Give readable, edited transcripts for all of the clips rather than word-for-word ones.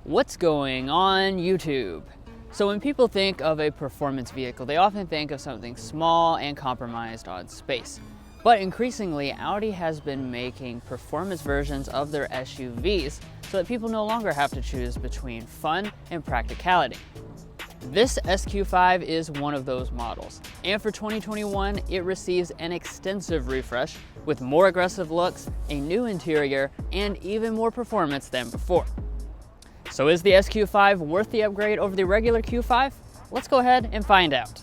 What's going on YouTube? So when people think of a performance vehicle, they often think of something small and compromised on space. But increasingly, Audi has been making performance versions of their SUVs so that people no longer have to choose between fun and practicality. This SQ5 is one of those models, and for 2021, it receives an extensive refresh with more aggressive looks, a new interior, and even more performance than before. So is the SQ5 worth the upgrade over the regular Q5? Let's go ahead and find out.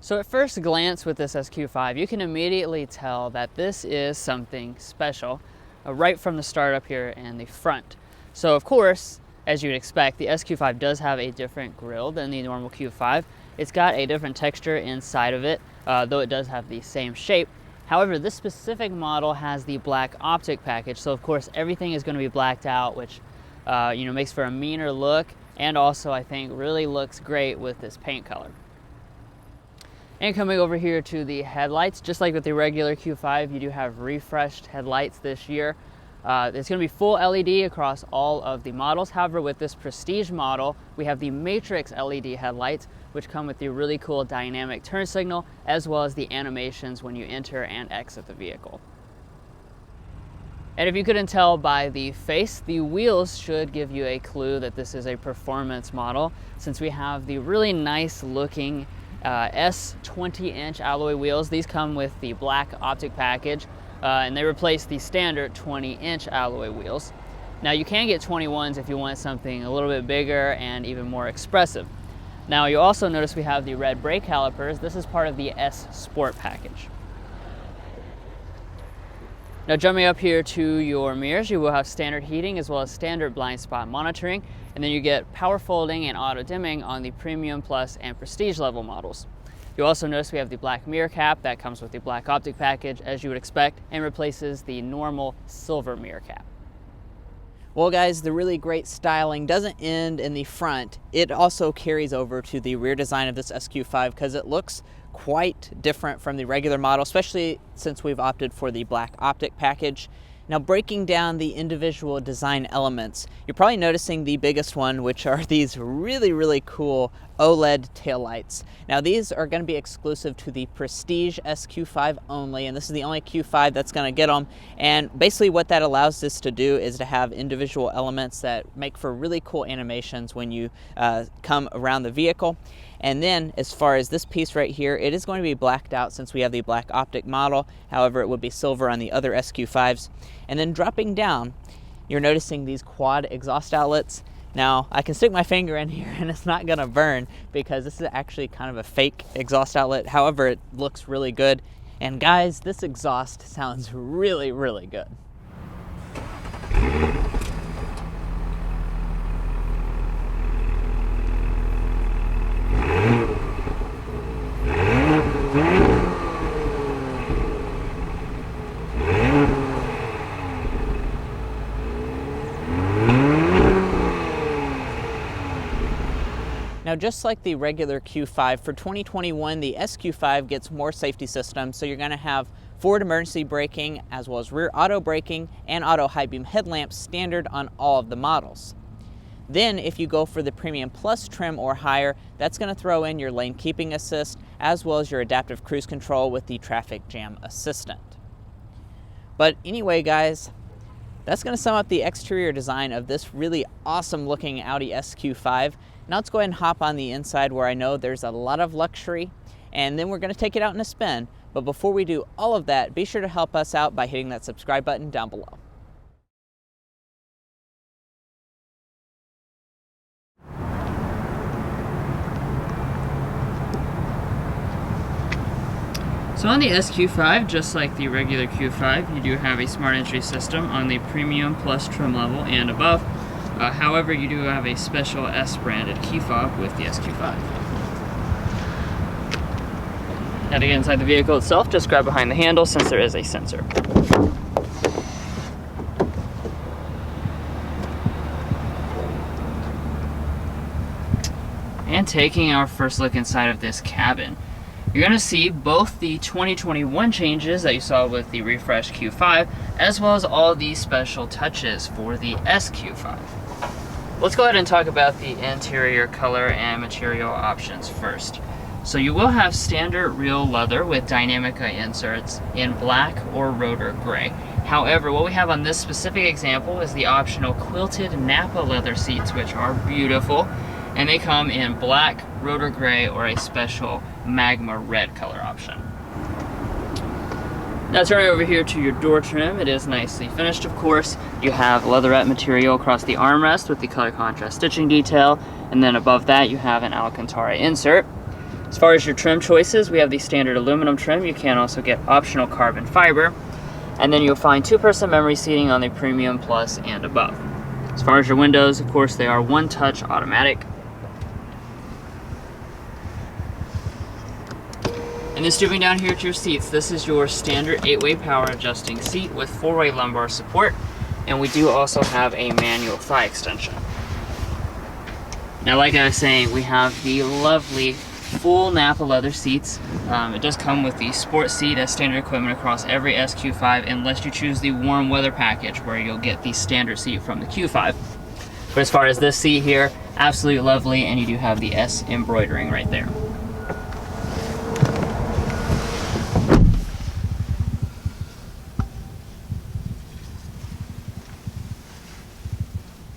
So at first glance with this SQ5, you can immediately tell that this is something special right from the start up here in the front. So of course, as you'd expect, the SQ5 does have a different grille than the normal Q5. It's got a different texture inside of it, though it does have the same shape. However, this specific model has the black optic package, so of course everything is going to be blacked out, which makes for a meaner look, and also I think really looks great with this paint color. And coming over here to the headlights, just like with the regular Q5, you do have refreshed headlights this year. It's going to be full LED across all of the models. However, with this Prestige model, we have the Matrix LED headlights, which come with the really cool dynamic turn signal, as well as the animations when you enter and exit the vehicle. And if you couldn't tell by the face, the wheels should give you a clue that this is a performance model, since we have the really nice looking S 20-inch alloy wheels. These come with the black optic package, and they replace the standard 20-inch alloy wheels. Now you can get 21s if you want something a little bit bigger and even more expressive. Now you also notice we have the red brake calipers. This is part of the S Sport package. Now jumping up here to your mirrors, you will have standard heating as well as standard blind spot monitoring, and then you get power folding and auto dimming on the Premium Plus and Prestige level models. You'll also notice we have the black mirror cap that comes with the black optic package, as you would expect, and replaces the normal silver mirror cap. Well guys, the really great styling doesn't end in the front. It also carries over to the rear design of this SQ5 because it looks quite different from the regular model, especially since we've opted for the black optic package. Now, breaking down the individual design elements, you're probably noticing the biggest one, which are these really cool OLED taillights. Now, these are going to be exclusive to the Prestige SQ5 only, and this is the only Q5 that's going to get them. And basically what that allows this to do is to have individual elements that make for really cool animations when you come around the vehicle. And then as far as this piece right here, it is going to be blacked out since we have the black optic model. However, it would be silver on the other SQ5s. And then dropping down, you're noticing these quad exhaust outlets. Now, I can stick my finger in here and it's not gonna burn because this is actually kind of a fake exhaust outlet. However, it looks really good. And guys, this exhaust sounds really good. Now, just like the regular Q5, for 2021, the SQ5 gets more safety systems, so you're going to have forward emergency braking, as well as rear auto braking and auto high beam headlamps standard on all of the models. Then, if you go for the Premium Plus trim or higher, that's going to throw in your lane keeping assist, as well as your adaptive cruise control with the traffic jam assistant. But anyway, guys, that's going to sum up the exterior design of this really awesome looking Audi SQ5. Now let's go ahead and hop on the inside where I know there's a lot of luxury, and then we're going to take it out in a spin. But before we do all of that, be sure to help us out by hitting that subscribe button down below. So on the SQ5, just like the regular Q5, you do have a smart entry system on the Premium Plus trim level and above. However, you do have a special S-branded key fob with the SQ5. Now to get inside the vehicle itself, just grab behind the handle since there is a sensor. And taking our first look inside of this cabin, you're going to see both the 2021 changes that you saw with the refreshed Q5, as well as all these special touches for the SQ5. Let's go ahead and talk about the interior color and material options first. So you will have standard real leather with Dynamica inserts in black or rotor gray. However, what we have on this specific example is the optional quilted Napa leather seats, which are beautiful, and they come in black, rotor gray, or a special magma red color option. Now turning over here to your door trim, it is nicely finished, of course. You have leatherette material across the armrest with the color contrast stitching detail, and then above that you have an Alcantara insert. As far as your trim choices, we have the standard aluminum trim. You can also get optional carbon fiber. And then you'll find 2-person memory seating on the Premium Plus and above. As far as your windows, of course, they are one-touch automatic. And then stooping down here to your seats, this is your standard 8-way power adjusting seat with 4-way lumbar support. And we do also have a manual thigh extension. Now, like I was saying, we have the lovely full Napa leather seats. It does come with the sport seat as standard equipment across every SQ5, unless you choose the warm weather package where you'll get the standard seat from the Q5. But as far as this seat here, absolutely lovely, and you do have the S embroidering right there.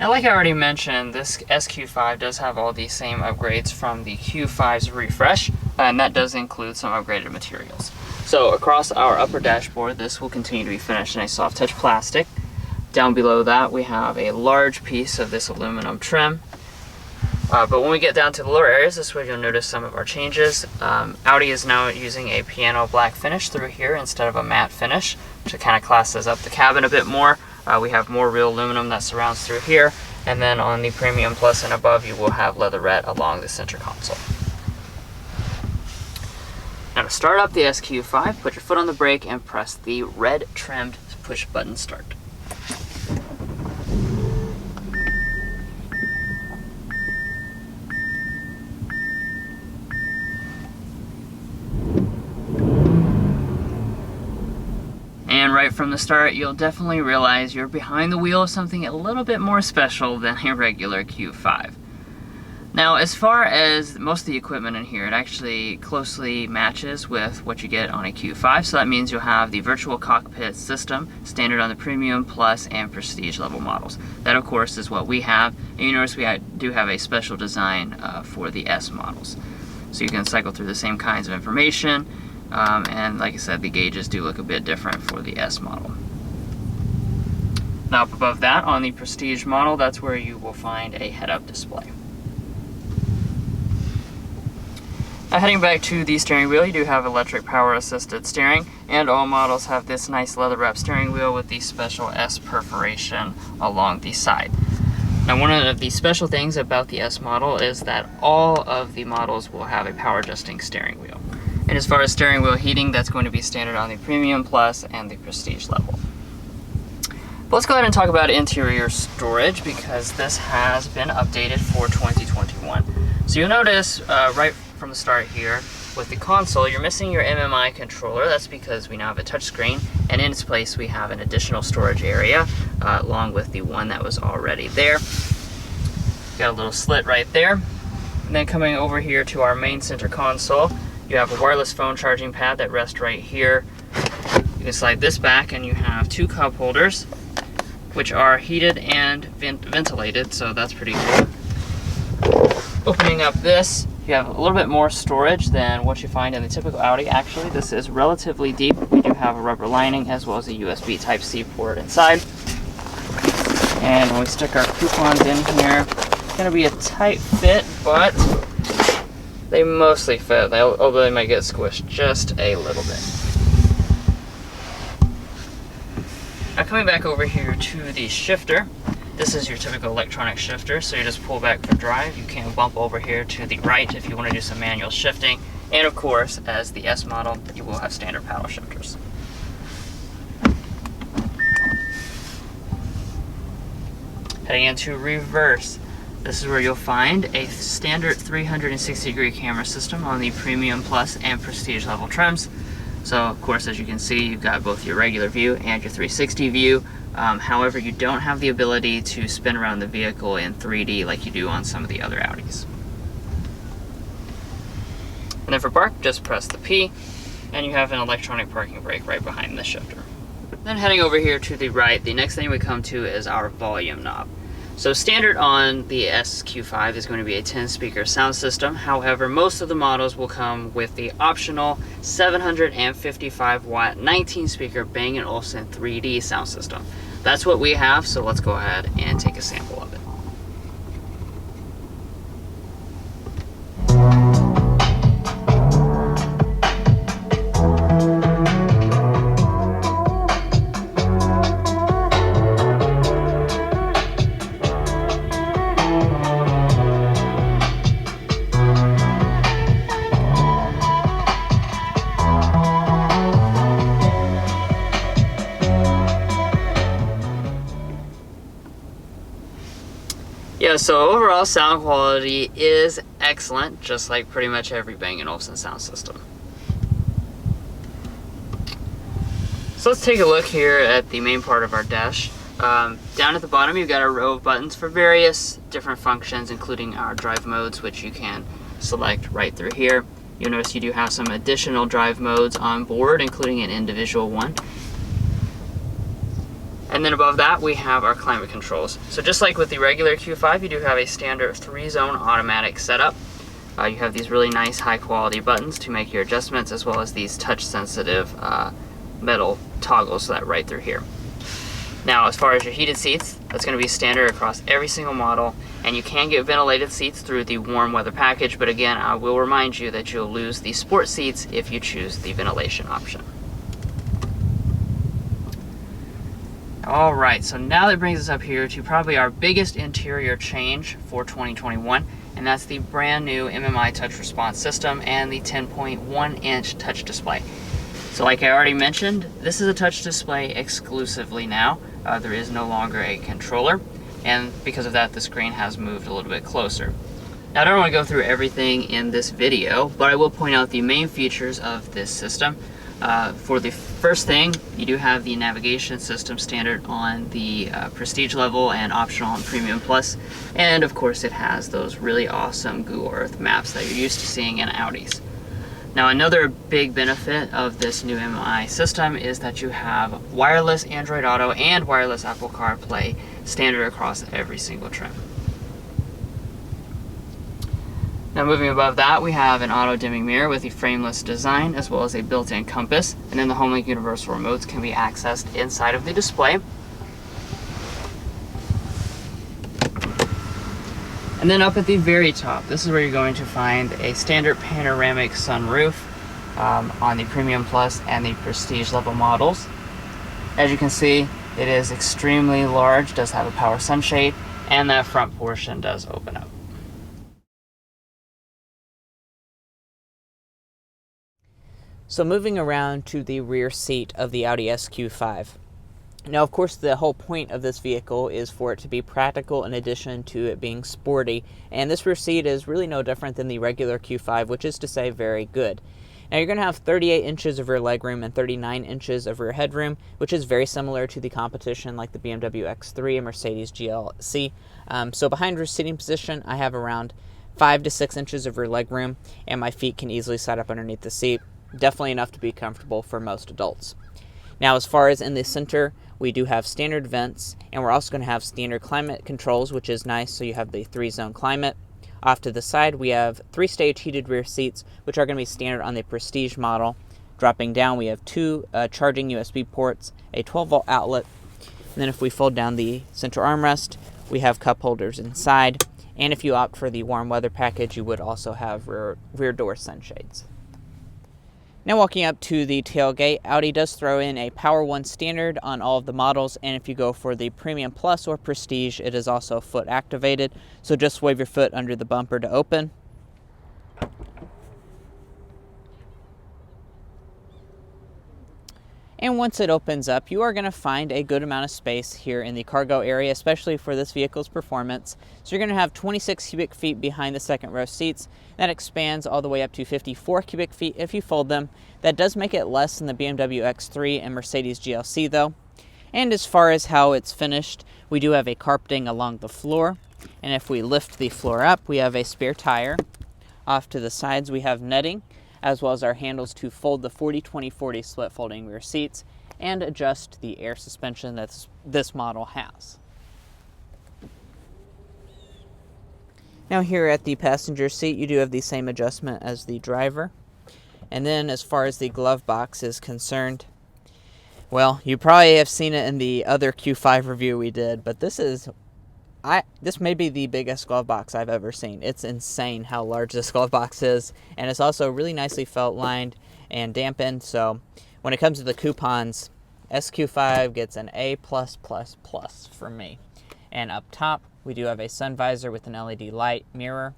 Now, like I already mentioned, this SQ5 does have all the same upgrades from the Q5's refresh, and that does include some upgraded materials. So across our upper dashboard, this will continue to be finished in a soft touch plastic. Down below that, we have a large piece of this aluminum trim. But when we get down to the lower areas, this is where you'll notice some of our changes. Audi is now using a piano black finish through here instead of a matte finish, which kind of classes up the cabin a bit more. We have more real aluminum that surrounds through here, and then on the Premium Plus and above you will have leatherette along the center console. Now to start up the SQ5, put your foot on the brake and press the red trimmed push button start. And right from the start, you'll definitely realize you're behind the wheel of something a little bit more special than a regular Q5. Now, as far as most of the equipment in here, it actually closely matches with what you get on a Q5, so that means you'll have the virtual cockpit system, standard on the Premium, Plus, and Prestige level models. That, of course, is what we have, and you notice we do have a special design for the S models. So you can cycle through the same kinds of information, and like I said, the gauges do look a bit different for the S model. Now up above that, on the Prestige model, that's where you will find a head-up display. Now heading back to the steering wheel, you do have electric power assisted steering, and all models have this nice leather wrap steering wheel with the special S perforation along the side. Now one of the special things about the S model is that all of the models will have a power adjusting steering wheel. And as far as steering wheel heating, that's going to be standard on the Premium, Plus, and the Prestige level. But let's go ahead and talk about interior storage, because this has been updated for 2021. So you'll notice right from the start here, with the console, you're missing your MMI controller. That's because we now have a touchscreen, and in its place we have an additional storage area, along with the one that was already there. Got a little slit right there. And then coming over here to our main center console, you have a wireless phone charging pad that rests right here. You can slide this back and you have two cup holders, which are heated and ventilated, so that's pretty cool. Opening up this, you have a little bit more storage than what you find in the typical Audi. Actually, this is relatively deep. We do have a rubber lining as well as a USB Type-C port inside. And when we stick our coupons in here, it's going to be a tight fit, but they mostly fit, although they might get squished just a little bit. Now coming back over here to the shifter, This is your typical electronic shifter, so you just pull back for drive. You can bump over here to the right if you want to do some manual shifting. And of course, as the S model, you will have standard paddle shifters. Heading into reverse, this is where you'll find a standard 360-degree camera system on the Premium Plus and Prestige level trims. So of course, as you can see, you've got both your regular view and your 360 view. However, you don't have the ability to spin around the vehicle in 3D like you do on some of the other Audis. And then for park, just press the P, and you have an electronic parking brake right behind the shifter. Then heading over here to the right, the next thing we come to is our volume knob. So standard on the SQ5 is going to be a 10-speaker sound system. However, most of the models will come with the optional 755-watt 19-speaker Bang & Olufsen 3D sound system. That's what we have, so let's go ahead and take a sample of it. Yeah, so overall sound quality is excellent, just like pretty much every Bang & Olufsen sound system. So let's take a look here at the main part of our dash. Down at the bottom, you've got a row of buttons for various different functions, including our drive modes, which you can select right through here. You'll notice you do have some additional drive modes on board, including an individual one. And then above that, we have our climate controls. So just like with the regular Q5, you do have a standard 3-zone automatic setup. You have these really nice high-quality buttons to make your adjustments, as well as these touch-sensitive metal toggles that right through here. Now, as far as your heated seats, that's going to be standard across every single model, and you can get ventilated seats through the warm weather package, but again, I will remind you that you'll lose the sport seats if you choose the ventilation option. Alright, so now that brings us up here to probably our biggest interior change for 2021, and that's the brand new MMI touch response system and the 10.1-inch touch display. So like I already mentioned, this is a touch display exclusively now. There is no longer a controller, and because of that, the screen has moved a little bit closer. Now, I don't want to go through everything in this video, but I will point out the main features of this system. For the first thing, you do have the navigation system standard on the Prestige level and optional on Premium Plus. And of course, it has those really awesome Google Earth maps that you're used to seeing in Audis. Now, another big benefit of this new MMI system is that you have wireless Android Auto and wireless Apple CarPlay standard across every single trim. Now moving above that, we have an auto-dimming mirror with a frameless design, as well as a built-in compass, and then the HomeLink universal remotes can be accessed inside of the display. And then up at the very top, this is where you're going to find a standard panoramic sunroof on the Premium Plus and the Prestige level models. As you can see, it is extremely large, does have a power sunshade, and that front portion does open up. So moving around to the rear seat of the Audi SQ5. Now, of course, the whole point of this vehicle is for it to be practical in addition to it being sporty, and this rear seat is really no different than the regular Q5, which is to say very good. Now, you're going to have 38 inches of rear legroom and 39 inches of rear headroom, which is very similar to the competition like the BMW X3 and Mercedes GLC. So behind rear seating position, I have around 5 to 6 inches of rear legroom, and my feet can easily slide up underneath the seat. Definitely enough to be comfortable for most adults. Now, as far as in the center, we do have standard vents, and we're also going to have standard climate controls, which is nice, so you have the 3-zone climate. Off to the side, we have 3-stage heated rear seats, which are going to be standard on the Prestige model. Dropping down, we have 2 charging USB ports, a 12-volt outlet, and then if we fold down the center armrest, we have cup holders inside, and if you opt for the warm weather package, you would also have rear door sunshades. Now walking up to the tailgate, Audi does throw in a Power One standard on all of the models, and if you go for the Premium Plus or Prestige, it is also foot activated. So just wave your foot under the bumper to open. And once it opens up, you are going to find a good amount of space here in the cargo area, especially for this vehicle's performance. So you're going to have 26 cubic feet behind the second row seats. That expands all the way up to 54 cubic feet if you fold them. That does make it less than the BMW X3 and Mercedes GLC though. And as far as how it's finished, we do have a carpeting along the floor. And if we lift the floor up, we have a spare tire. Off to the sides, we have netting, as well as our handles to fold the 40-20-40 split folding rear seats and adjust the air suspension that this model has. Now here at the passenger seat, you do have the same adjustment as the driver. And then as far as the glove box is concerned, well, you probably have seen it in the other Q5 review we did, but this may be the biggest glove box I've ever seen. It's insane how large this glove box is, and it's also really nicely felt lined and dampened. So when it comes to the coupons, SQ5 gets an A+++ from me. And up top, we do have a sun visor with an LED light mirror,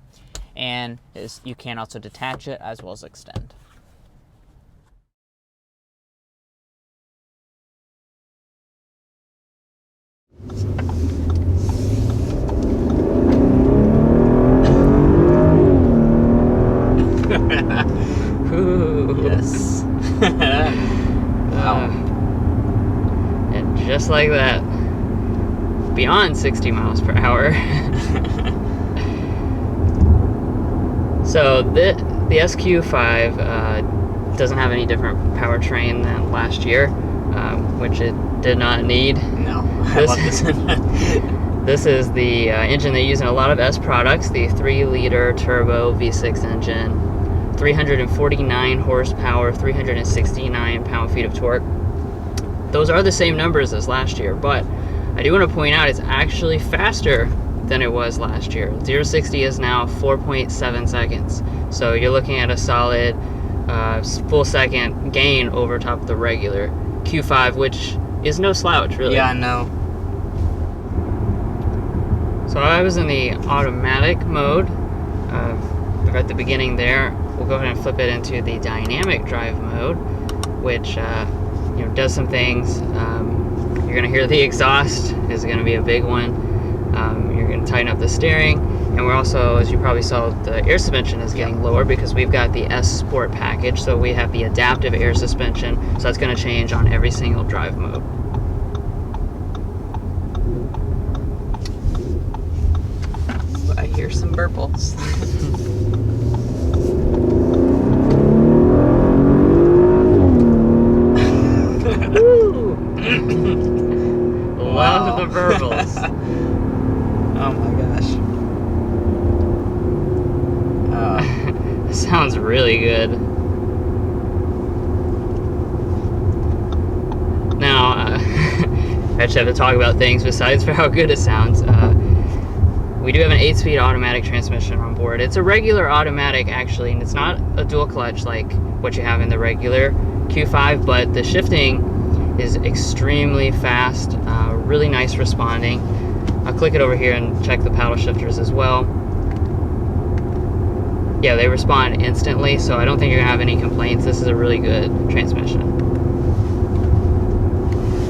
and you can also detach it as well as extend. Ooh. Yes. Wow. And just like that, beyond 60 miles per hour. So the SQ5 doesn't have any different powertrain than last year, which it did not need. No, I love this. This is the engine they use in a lot of S products, the 3-liter turbo V6 engine, 349 horsepower, 369 pound-feet of torque. Those are the same numbers as last year, but I do want to point out it's actually faster than it was last year. 0-60 is now 4.7 seconds. So you're looking at a solid full second gain over top of the regular Q5, which is no slouch, really. Yeah, no. So I was in the automatic mode at the beginning there. We'll go ahead and flip it into the dynamic drive mode, which does some things. You're going to hear the exhaust is going to be a big one. You're going to tighten up the steering, and we're also, as you probably saw, the air suspension is getting lower because we've got the S Sport package. So we have the adaptive air suspension, so that's going to change on every single drive mode. I hear some burbles. Love the burbles. Oh my gosh. Sounds really good. Now, I actually have to talk about things besides for how good it sounds. We do have an 8-speed automatic transmission on board. It's a regular automatic, actually, and it's not a dual clutch like what you have in the regular Q5, but the shifting is extremely fast, really nice responding. I'll click it over here and check the paddle shifters as well. Yeah, they respond instantly, so I don't think you're gonna have any complaints. This is a really good transmission.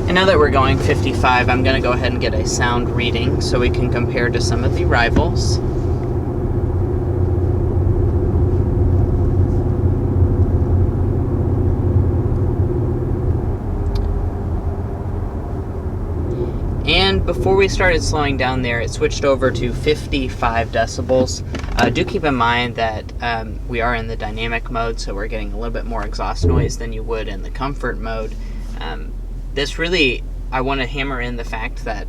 And now that we're going 55, I'm gonna go ahead and get a sound reading so we can compare to some of the rivals. And before we started slowing down there, it switched over to 55 decibels. Do keep in mind that we are in the dynamic mode, so we're getting a little bit more exhaust noise than you would in the comfort mode. This really, I want to hammer in the fact that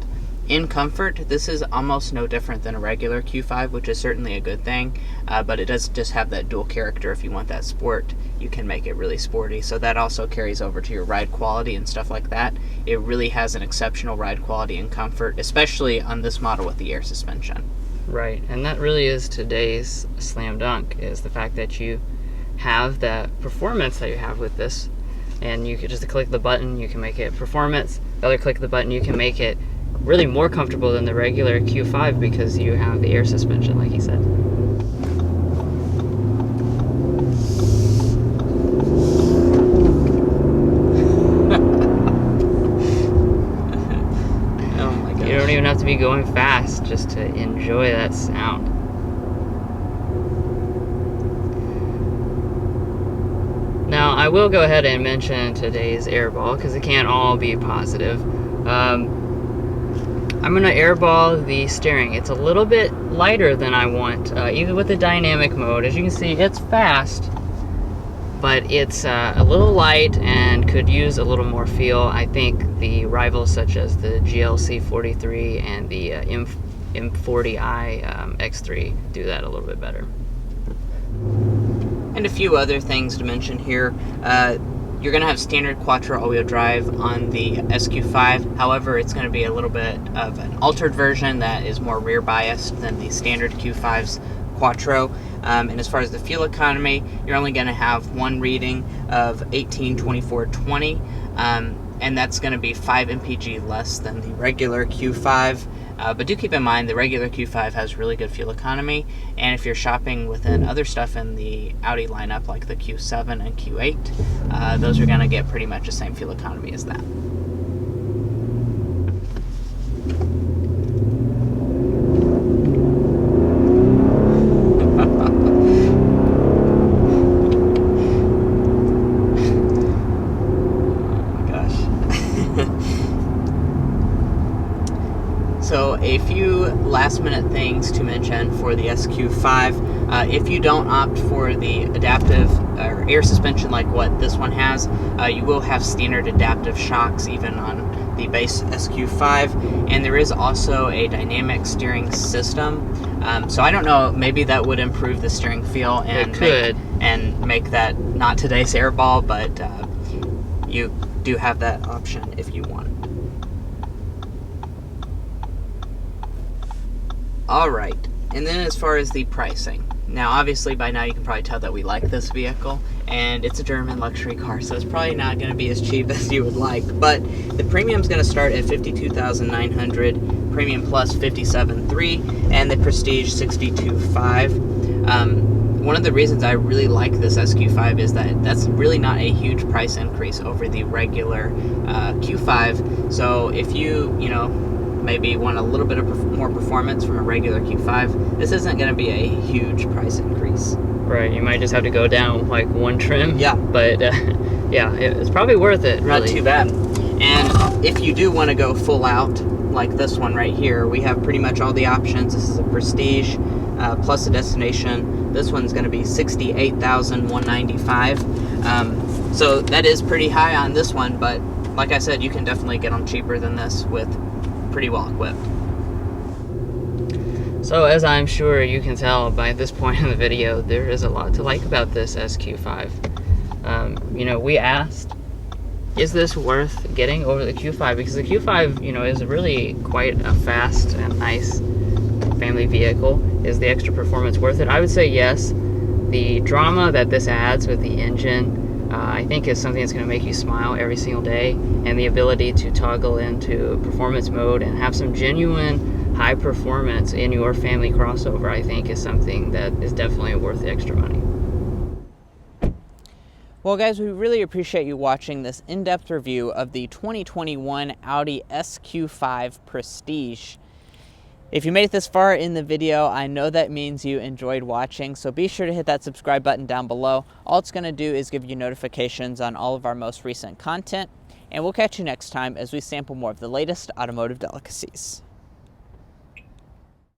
in comfort, this is almost no different than a regular Q5, which is certainly a good thing, but it does just have that dual character. If you want that sport, you can make it really sporty. So that also carries over to your ride quality and stuff like that. It really has an exceptional ride quality and comfort, especially on this model with the air suspension. Right, and that really is today's slam dunk, is the fact that you have the performance that you have with this. And you could just click the button, you can make it performance. The other click the button, you can make it really more comfortable than the regular Q5 because you have the air suspension, like he said. Oh my gosh. You don't even have to be going fast just to enjoy that sound. Now, I will go ahead and mention today's airball because it can't all be positive. I'm going to airball the steering. It's a little bit lighter than I want, even with the dynamic mode. As you can see, it's fast, but it's a little light and could use a little more feel. I think the rivals such as the GLC 43 and the M40i X3 do that a little bit better. And a few other things to mention here. You're going to have standard Quattro all-wheel drive on the SQ5. However, it's going to be a little bit of an altered version that is more rear biased than the standard Q5's Quattro. And as far as the fuel economy, you're only going to have one reading of 1824.20, and that's going to be 5 mpg less than the regular Q5. But do keep in mind the regular Q5 has really good fuel economy, and if you're shopping within other stuff in the Audi lineup like the Q7 and Q8, those are going to get pretty much the same fuel economy as that. So a few last minute things to mention for the SQ5. If you don't opt for the adaptive or air suspension like what this one has, you will have standard adaptive shocks even on the base SQ5, and there is also a dynamic steering system. So I don't know, maybe that would improve the steering feel and make that not today's airball, but you do have that option if you want. Alright, and then as far as the pricing. Now obviously by now you can probably tell that we like this vehicle, and it's a German luxury car, so it's probably not going to be as cheap as you would like, but the premium's going to start at $52,900, Premium Plus $57,300, and the Prestige $62,500. One of the reasons I really like this SQ5 is that that's really not a huge price increase over the regular Q5, so if you maybe want a little bit of more performance from a regular Q5, this isn't going to be a huge price increase. Right, you might just have to go down like one trim. Yeah. But yeah, it's probably worth it. Not really. too bad. And if you do want to go full out, like this one right here, we have pretty much all the options. This is a Prestige plus a Destination. This one's going to be $68,195. So that is pretty high on this one, but like I said, you can definitely get them cheaper than this with pretty well equipped. So as I'm sure you can tell by this point in the video, there is a lot to like about this SQ5. We asked, is this worth getting over the Q5? Because the Q5, is really quite a fast and nice family vehicle. Is the extra performance worth it? I would say yes. The drama that this adds with the engine, I think is something that's going to make you smile every single day, and the ability to toggle into performance mode and have some genuine high performance in your family crossover, I think is something that is definitely worth the extra money. Well guys, we really appreciate you watching this in-depth review of the 2021 Audi SQ5 Prestige. If you made it this far in the video, I know that means you enjoyed watching, so be sure to hit that subscribe button down below. All it's going to do is give you notifications on all of our most recent content, and we'll catch you next time as we sample more of the latest automotive delicacies.